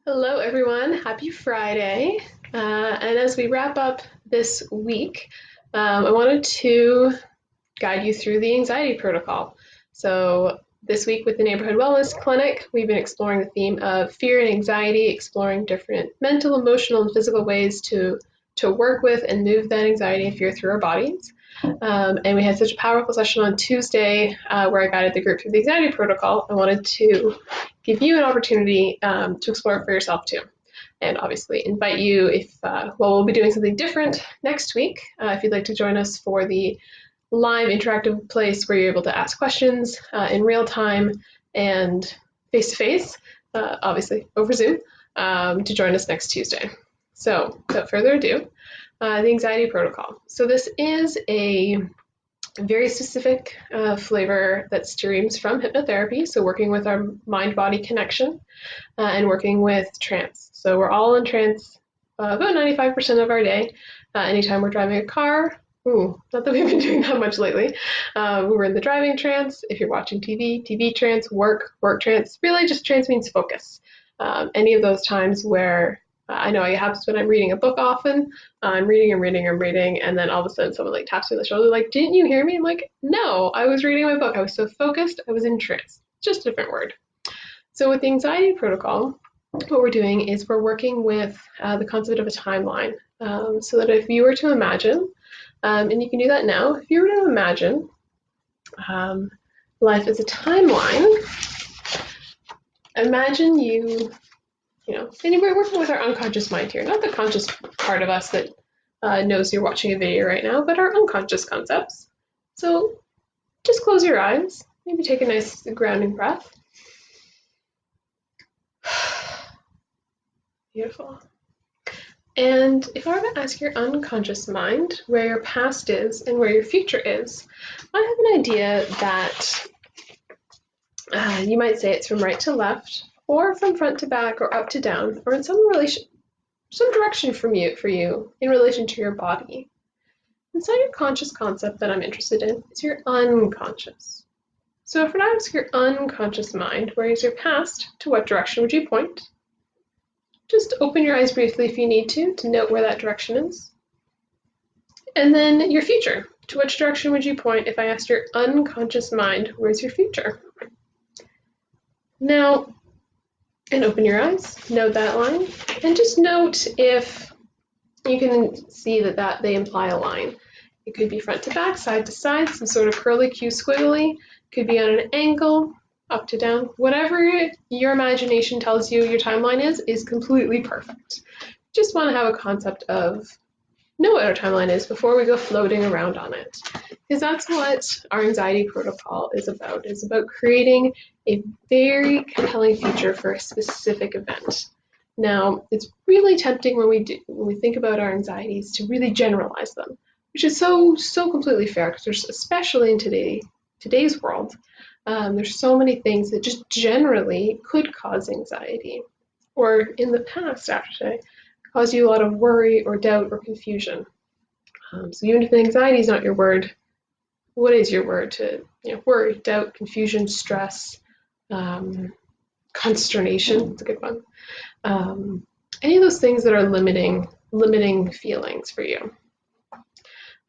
Hello, everyone. Happy Friday. And as we wrap up this week, I wanted to guide you through the anxiety protocol. So, this week with the Neighborhood Wellness Clinic, we've been exploring the theme of fear and anxiety, exploring different mental, emotional, and physical ways to work with and move that anxiety and fear through our bodies. And we had such a powerful session on Tuesday where I guided the group through the anxiety protocol. I wanted to give you an opportunity to explore it for yourself too. And obviously invite you if, we'll be doing something different next week. If you'd like to join us for the live interactive place where you're able to ask questions in real time and face to face, obviously over Zoom, to join us next Tuesday. So without further ado, the anxiety protocol. So this is a very specific flavor that streams from hypnotherapy, so working with our mind-body connection and working with trance. So we're all in trance about 95% of our day. Anytime we're driving a car, not that we've been doing that much lately, we're in the driving trance. If you're watching TV, TV trance, work trance. Really just trance means focus. Any of those times where I know it happens when I'm reading a book often. I'm reading, and then all of a sudden someone like taps me on the shoulder, like, didn't you hear me? I'm like, no, I was reading my book. I was so focused, I was in trance. Just a different word. So with the anxiety protocol, what we're doing is we're working with the concept of a timeline. So that if you were to imagine, and you can do that now, if you were to imagine life as a timeline, imagine and we're working with our unconscious mind here, not the conscious part of us that knows you're watching a video right now, but our unconscious concepts. So just close your eyes, maybe take a nice grounding breath. Beautiful. And if I were to ask your unconscious mind where your past is and where your future is, I have an idea that you might say it's from right to left, or from front to back, or up to down, or in some direction for you in relation to your body. It's not your conscious concept that I'm interested in, it's your unconscious. So if I ask your unconscious mind, where is your past, to what direction would you point? Just open your eyes briefly if you need to note where that direction is. And then your future, to which direction would you point if I asked your unconscious mind, where's your future? Now, and open your eyes, note that line, and just note if you can see that they imply a line. It could be front to back, side to side, some sort of curly Q squiggly, could be on an angle, up to down. Whatever your imagination tells you your timeline is completely perfect. Just want to have a concept of know what our timeline is before we go floating around on it. Because that's what our anxiety protocol is about. It's about creating a very compelling future for a specific event. Now, it's really tempting when we think about our anxieties to really generalize them, which is so completely fair, because there's, especially in today's world, there's so many things that just generally could cause anxiety, or in the past, actually, cause you a lot of worry or doubt or confusion. So even if anxiety is not your word, what is your word to worry, doubt, confusion, stress, consternation? It's a good one. Any of those things that are limiting feelings for you.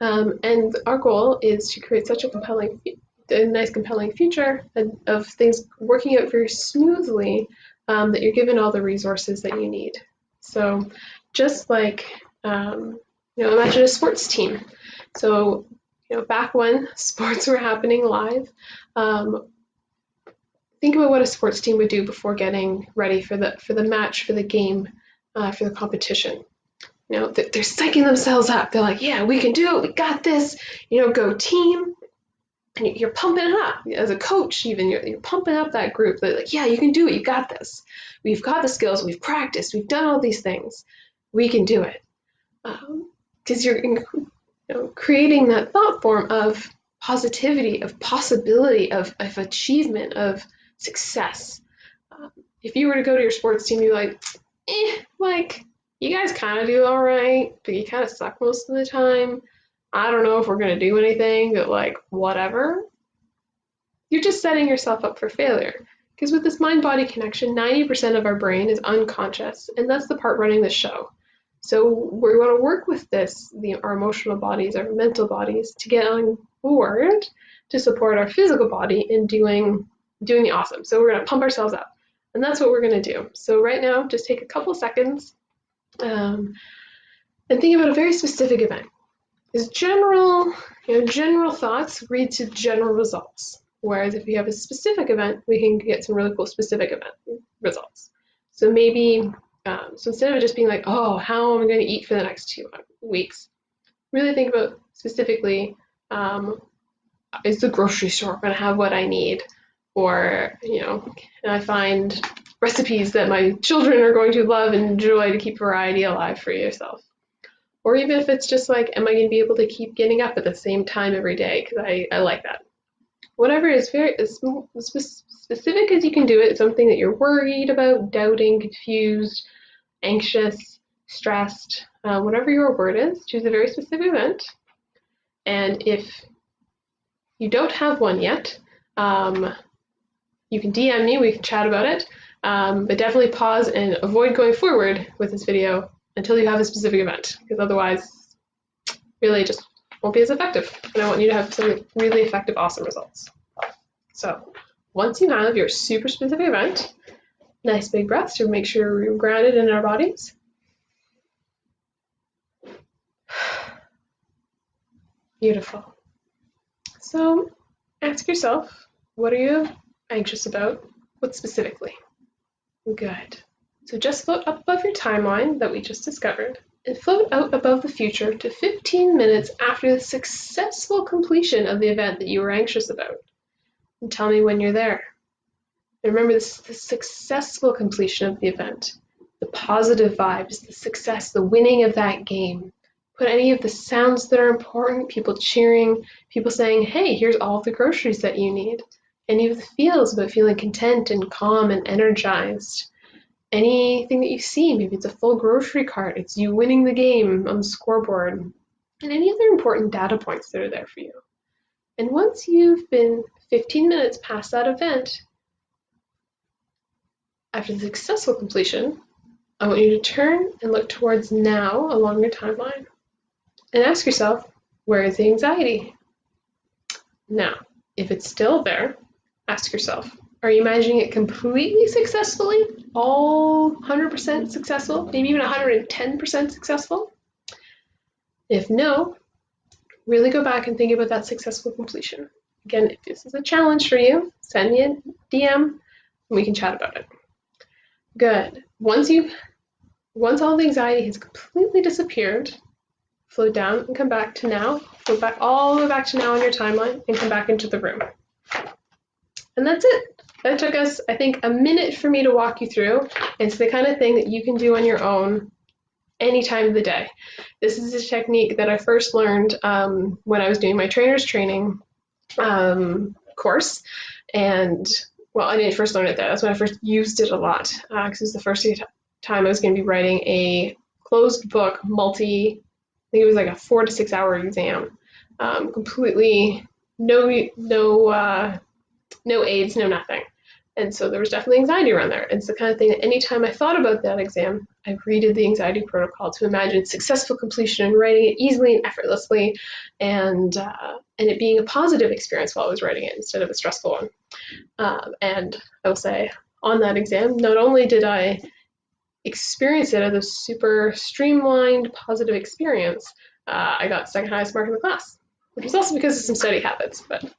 And our goal is to create such a nice compelling future of things working out very smoothly, that you're given all the resources that you need. So just like, imagine a sports team. So, back when sports were happening live, think about what a sports team would do before getting ready for the match, for the game, for the competition. They're psyching themselves up. They're like, yeah, we can do it. We got this. Go team. And you're pumping it up. As a coach, even, you're pumping up that group. They're like, yeah, you can do it. You got this. We've got the skills. We've practiced. We've done all these things. We can do it. Because you're creating that thought form of positivity, of possibility, of achievement, of success. If you were to go to your sports team, you're like, you guys kind of do all right, but you kind of suck most of the time. I don't know if we're going to do anything, but whatever. You're just setting yourself up for failure, Because with this mind-body connection, 90% of our brain is unconscious, and that's the part running the show. So we want to work with our emotional bodies, our mental bodies, to get on board to support our physical body in doing the awesome. So we're going to pump ourselves up, and that's what we're going to do. So right now, just take a couple seconds and think about a very specific event. Because general thoughts lead to general results. Whereas if we have a specific event, we can get some really cool specific event results. So maybe, so instead of just being like, oh, how am I going to eat for the next 2 weeks? Really think about specifically, is the grocery store going to have what I need? Or, can I find recipes that my children are going to love and enjoy to keep variety alive for yourself? Or even if it's just like, am I going to be able to keep getting up at the same time every day? Because I like that. Whatever is as specific as you can do it, something that you're worried about, doubting, confused, anxious, stressed, whatever your word is, choose a very specific event. And if you don't have one yet, you can DM me, we can chat about it, but definitely pause and avoid going forward with this video until you have a specific event, because otherwise really it just won't be as effective. And I want you to have some really effective, awesome results. So once you have your super specific event, nice big breaths to make sure we're grounded in our bodies. Beautiful. So ask yourself, what are you anxious about? What specifically? Good. So just float up above your timeline that we just discovered and float out above the future to 15 minutes after the successful completion of the event that you were anxious about. And tell me when you're there. And remember, this is the successful completion of the event, the positive vibes, the success, the winning of that game. Put any of the sounds that are important, people cheering, people saying, hey, here's all the groceries that you need. Any of the feels about feeling content and calm and energized. Anything that you see, maybe it's a full grocery cart, it's you winning the game on the scoreboard, and any other important data points that are there for you. And once you've been 15 minutes past that event, after the successful completion, I want you to turn and look towards now along your timeline and ask yourself, where is the anxiety? Now, if it's still there, ask yourself, are you imagining it completely successfully? All 100% successful? Maybe even 110% successful? If no, really go back and think about that successful completion. Again, if this is a challenge for you, send me a DM and we can chat about it. Good. Once all the anxiety has completely disappeared, float down and come back to now. Float back all the way back to now on your timeline and come back into the room. And that's it. That took us, I think, a minute for me to walk you through. It's the kind of thing that you can do on your own any time of the day. This is a technique that I first learned when I was doing my trainer's training course. And, well, I didn't first learn it there. That's when I first used it a lot, because it was the first time I was going to be writing a closed book, I think it was like a 4 to 6 hour exam. Completely no aids, no nothing. And so there was definitely anxiety around there. And it's the kind of thing that anytime I thought about that exam, I redid the anxiety protocol to imagine successful completion and writing it easily and effortlessly, and it being a positive experience while I was writing it instead of a stressful one. And I will say, on that exam, not only did I experience it as a super streamlined, positive experience, I got second highest mark in the class, which was also because of some study habits. But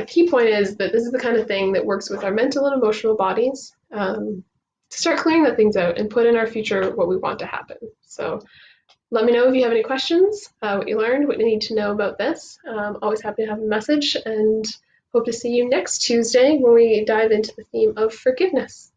key point is that this is the kind of thing that works with our mental and emotional bodies to start clearing that things out and put in our future what we want to happen. So let me know if you have any questions, what you learned, what you need to know about this. Always happy to have a message, and hope to see you next Tuesday when we dive into the theme of forgiveness.